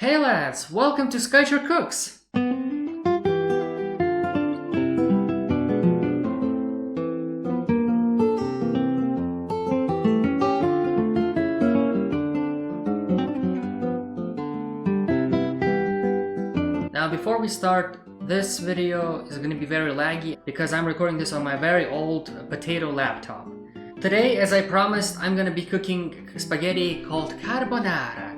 Hey lads, welcome to Skychrew Cooks! Now before we start, this video is going to be very laggy because I'm recording this on my very old potato laptop. Today, as I promised, I'm going to be cooking spaghetti called carbonara.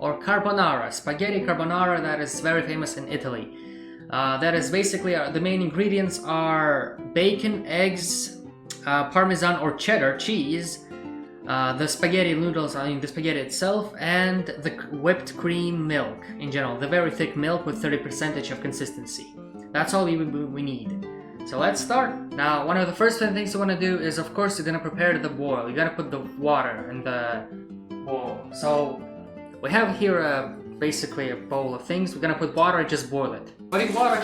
Or carbonara, spaghetti carbonara that is very famous in Italy. That is basically, the main ingredients are bacon, eggs, parmesan or cheddar cheese, the spaghetti noodles, the spaghetti itself, and the whipped cream milk in general, the very thick milk with 30% of consistency. That's all we need. So let's start. Now, one of the first things you want to do is, of course, you're going to prepare the boil. You got to put the water in the bowl. So we have here basically a bowl of things. We're gonna put water and just boil it. Putting water.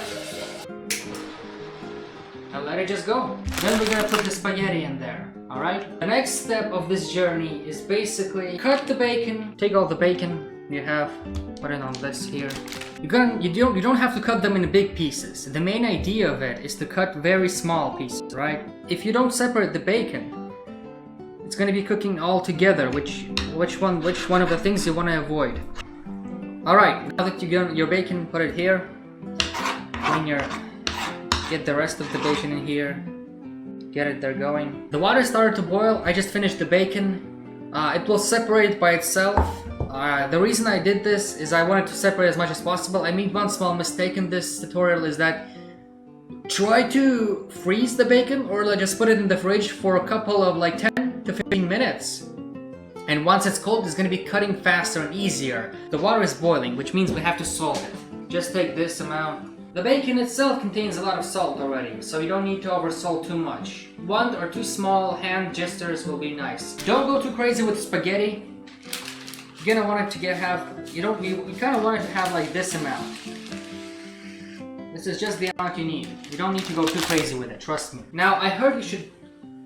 And let it just go. Then we're gonna put the spaghetti in there. Alright? The next step of this journey is basically cut the bacon. Take all the bacon you have, put it on this here. You don't have to cut them in big pieces. The main idea of it is to cut very small pieces, right? If you don't separate the bacon, it's going to be cooking all together, which one of the things you want to avoid. Alright, now that you got your bacon, put it here. Get the rest of the bacon in here. Get it there going. The water started to boil. I just finished the bacon. It will separate by itself. The reason I did this is I wanted to separate as much as possible. I made one small mistake in this tutorial, is that try to freeze the bacon or just put it in the fridge for a couple of 10 to 15 minutes. And once it's cold, it's going to be cutting faster and easier. The water is boiling, which means we have to salt it. Just take this amount. The bacon itself contains a lot of salt already, so you don't need to over salt too much. 1 or 2 small hand gestures will be nice. Don't go too crazy with spaghetti. You're gonna want it to you kind of want it to have like this amount. This is just the amount you need. You don't need to go too crazy with it, trust me. Now, I heard you should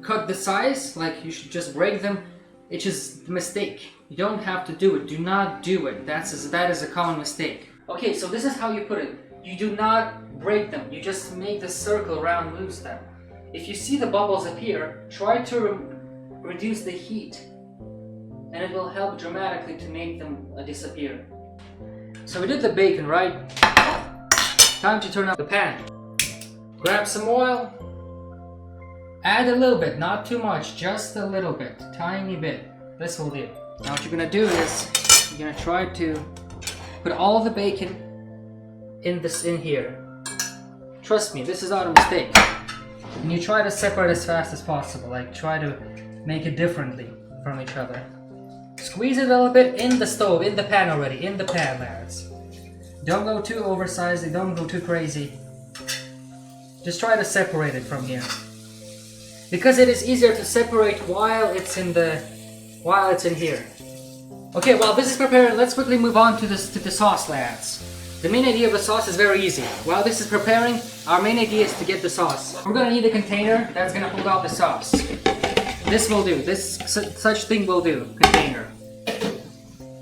cut the size, you should just break them. It's just a mistake. You don't have to do it. Do not do it. That is a common mistake. Okay, so this is how you put it. You do not break them. You just make the circle around loose them. If you see the bubbles appear, try to reduce the heat, and it will help dramatically to make them disappear. So we did the bacon, right? Time to turn up the pan. Grab some oil. Add a little bit, not too much, just a little bit, tiny bit. This will do. Now what you're gonna do is, you're gonna try to put all the bacon in here. Trust me, this is not a mistake. And you try to separate as fast as possible, try to make it differently from each other. Squeeze it a little bit in the stove, in the pan already, in the pan, lads. Don't go too oversized, don't go too crazy. Just try to separate it from here. Because it is easier to separate while it's in here. Okay, while this is prepared, let's quickly move on to the sauce, lads. The main idea of the sauce is very easy. While this is preparing, our main idea is to get the sauce. We're gonna need a container that's gonna hold out the sauce. This will do. Such thing will do. Container.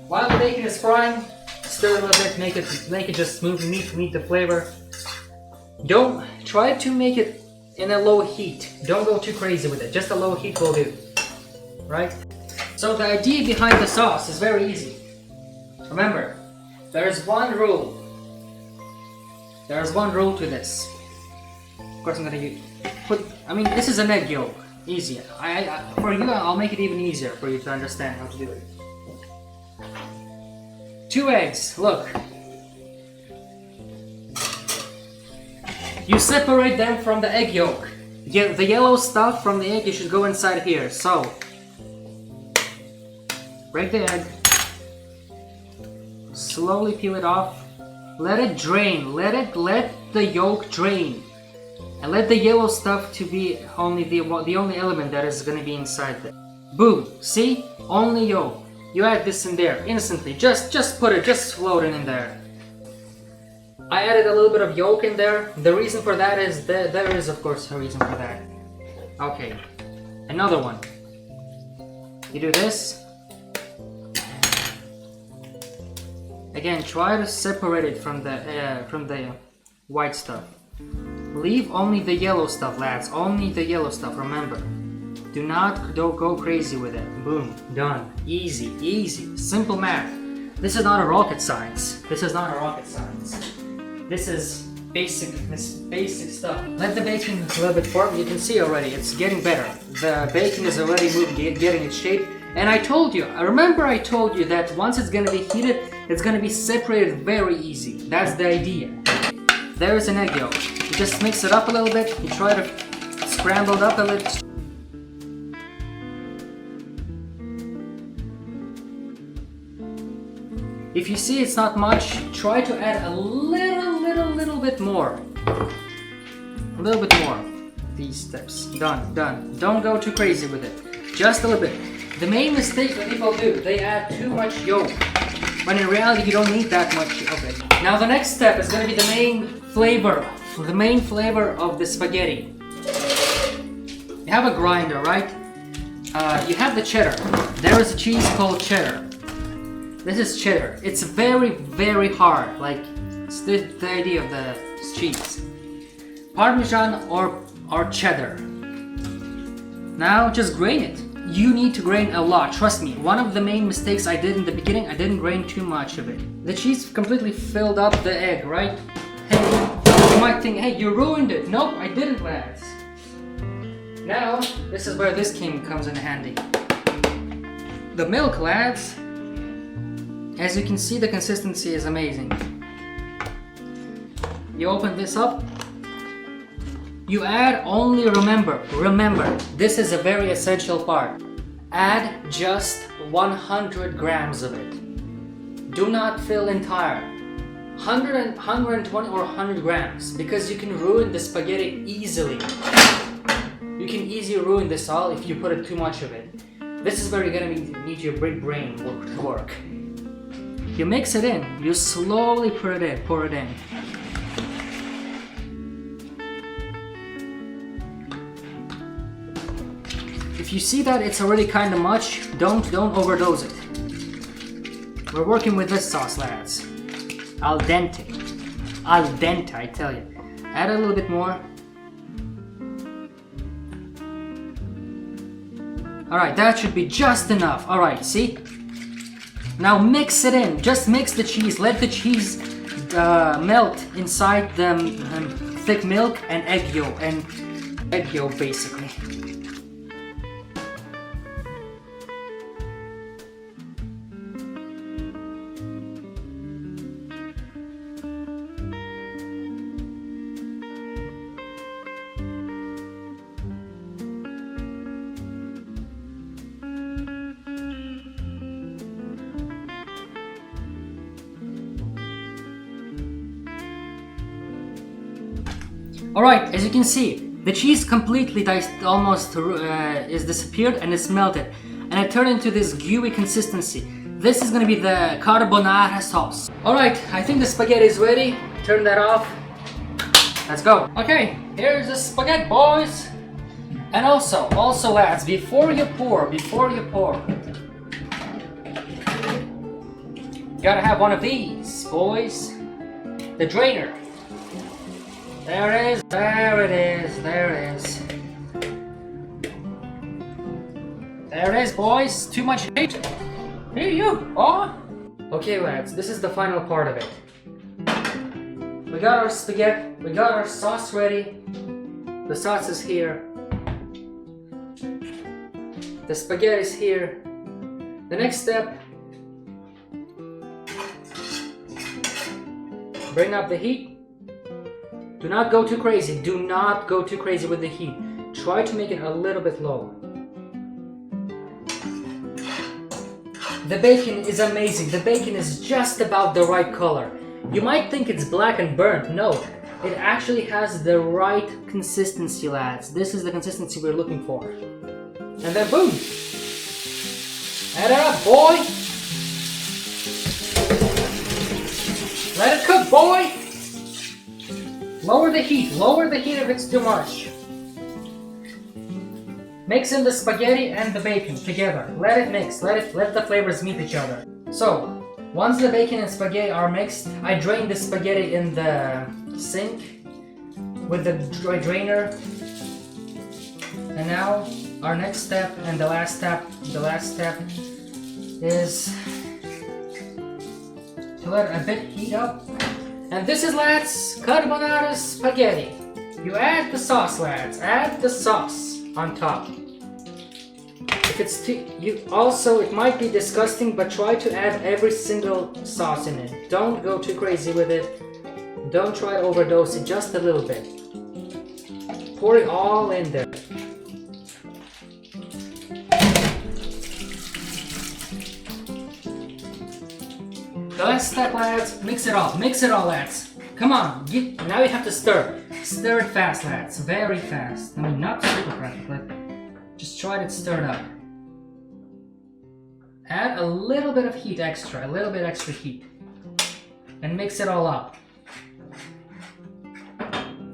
While the bacon is frying, stir a little bit. Make it just smooth and meet the flavor. Don't try to make it in a low heat. Don't go too crazy with it. Just a low heat will do. Right? So the idea behind the sauce is very easy. Remember, there is one rule. There is one rule to this. Of course, I'm gonna this is an egg yolk. Easy. For you, I'll make it even easier for you to understand how to do it. 2 eggs. Look. You separate them from the egg yolk. The yellow stuff from the egg, you should go inside here. So, break the egg. Slowly peel it off. Let it drain. Let the yolk drain. And let the yellow stuff to be only the only element that is going to be inside there. Boom. See? Only yolk. You add this in there instantly. Just float it in there. I added a little bit of yolk in there. The reason for that is there is of course a reason for that. Okay. Another one. You do this. Again, try to separate it from the white stuff. Leave only the yellow stuff, lads. Only the yellow stuff, remember. Don't go crazy with it. Boom, done. Easy, easy. Simple math. This is not a rocket science. This is not a rocket science. This is basic stuff. Let the bacon a little bit form. You can see already, it's getting better. The bacon is already moving, getting its shape. And I told you, remember I told you that once it's gonna be heated, it's gonna be separated very easy. That's the idea. There is an egg yolk. You just mix it up a little bit. You try to scramble it up a little. If you see it's not much, try to add a little bit more. A little bit more. These steps. Done, done. Don't go too crazy with it. Just a little bit. The main mistake that people do, they add too much yolk. When in reality, you don't need that much of it. Now the next step is going to be the main flavor. The main flavor of the spaghetti. You have a grinder, right? You have the cheddar. There is a cheese called cheddar. This is cheddar. It's very hard. Like, it's the idea of the cheese. Parmesan or cheddar. Now just grain it. You need to grain a lot, trust me. One of the main mistakes I did in the beginning, I didn't grain too much of it. The cheese completely filled up the egg, right? Hey, you might think, hey, you ruined it. Nope, I didn't, lads. Now, this is where this comes in handy. The milk, lads. As you can see, the consistency is amazing. You open this up. You add only, remember, this is a very essential part. Add just 100 grams of it. Do not fill entire. 120 or 100 grams, because you can ruin the spaghetti easily. You can easily ruin this all if you put it too much of it. This is where you're gonna need your big brain to work. You mix it in, you slowly pour it in. If you see that it's already kind of much, don't overdose it. We're working with this sauce, lads. Al dente. Al dente, I tell you. Add a little bit more. Alright, that should be just enough. Alright, see? Now mix it in. Just mix the cheese. Let the cheese melt inside the thick milk and egg yolk basically. Alright, as you can see, the cheese completely almost is disappeared and it's melted. And it turned into this gooey consistency. This is gonna be the carbonara sauce. Alright, I think the spaghetti is ready. Turn that off. Let's go. Okay, here's the spaghetti, boys. And also lads, before you pour, you gotta have one of these, boys. The drainer. There it is, there it is, there it is. There it is, boys. Too much hate. Here you are. Okay, lads, this is the final part of it. We got our spaghetti, we got our sauce ready. The sauce is here. The spaghetti is here. The next step, bring up the heat. Do not go too crazy. Do not go too crazy with the heat. Try to make it a little bit low. The bacon is amazing. The bacon is just about the right color. You might think it's black and burnt. No, it actually has the right consistency, lads. This is the consistency we're looking for. And then boom! Add it up, boy! Let it cook, boy! Lower the heat if it's too much. Mix in the spaghetti and the bacon together. Let it mix, let the flavors meet each other. So, Once the bacon and spaghetti are mixed, I drain the spaghetti in the sink with the drainer. And now our next step and the last step is to let a bit heat up. And this is, lads, carbonara spaghetti. You add the sauce, lads. Add the sauce on top. If it's too, it might be disgusting, but try to add every single sauce in it. Don't go too crazy with it. Don't try to overdose it, just a little bit. Pour it all in there. The last step, lads, mix it all, lads. Come on, now you have to stir. Stir it fast, lads, very fast. I mean, not super fast, but just try to stir it up. Add a little bit of heat extra, heat. And mix it all up.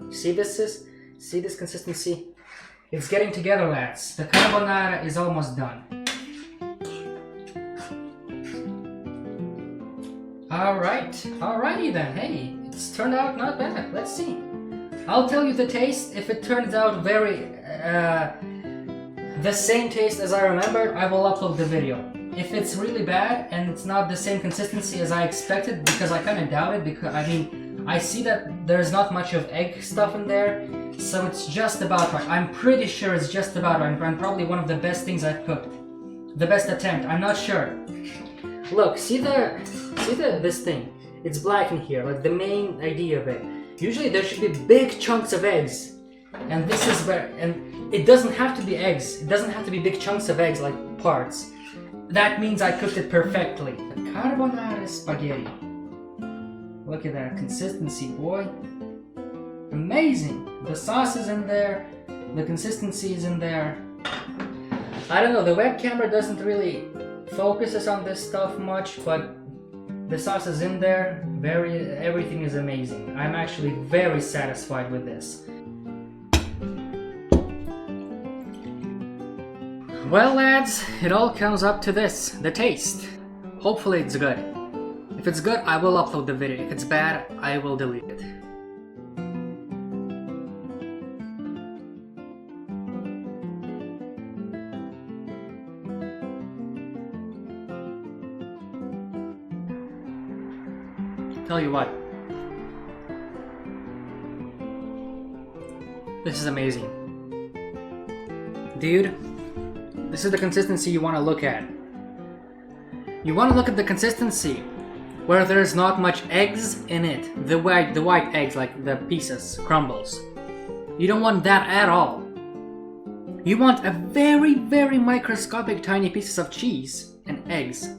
See this consistency? It's getting together, lads. The carbonara is almost done. Alrighty then. Hey, it's turned out not bad. Let's see. I'll tell you the taste. If it turns out very the same taste as I remembered, I will upload the video. If it's really bad and it's not the same consistency as I expected, because I kind of doubt it, because I mean, I see that there's not much of egg stuff in there, so it's just about right. I'm pretty sure it's just about right. And probably one of the best things I've cooked. The best attempt, I'm not sure. Look, see this thing? It's black in here, like the main idea of it. Usually there should be big chunks of eggs. And this is where, and it doesn't have to be eggs. It doesn't have to be big chunks of eggs like parts. That means I cooked it perfectly. The carbonara spaghetti. Look at that consistency, boy. Amazing. The sauce is in there. The consistency is in there. I don't know, the web camera doesn't really focus on this stuff much, but the sauce is in there. Everything is amazing. I'm actually very satisfied with this. Well, lads, it all comes up to this, the taste. Hopefully it's good. If it's good, I will upload the video. If it's bad, I will delete it. Tell you what. This is amazing. Dude. This is the consistency you want to look at. You want to look at the consistency where there's not much eggs in it. The white eggs, like the pieces, crumbles. You don't want that at all. You want a very, very microscopic tiny pieces of cheese and eggs.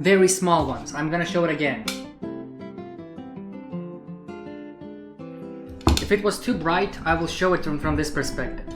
Very small ones. I'm gonna show it again. If it was too bright, I will show it from this perspective.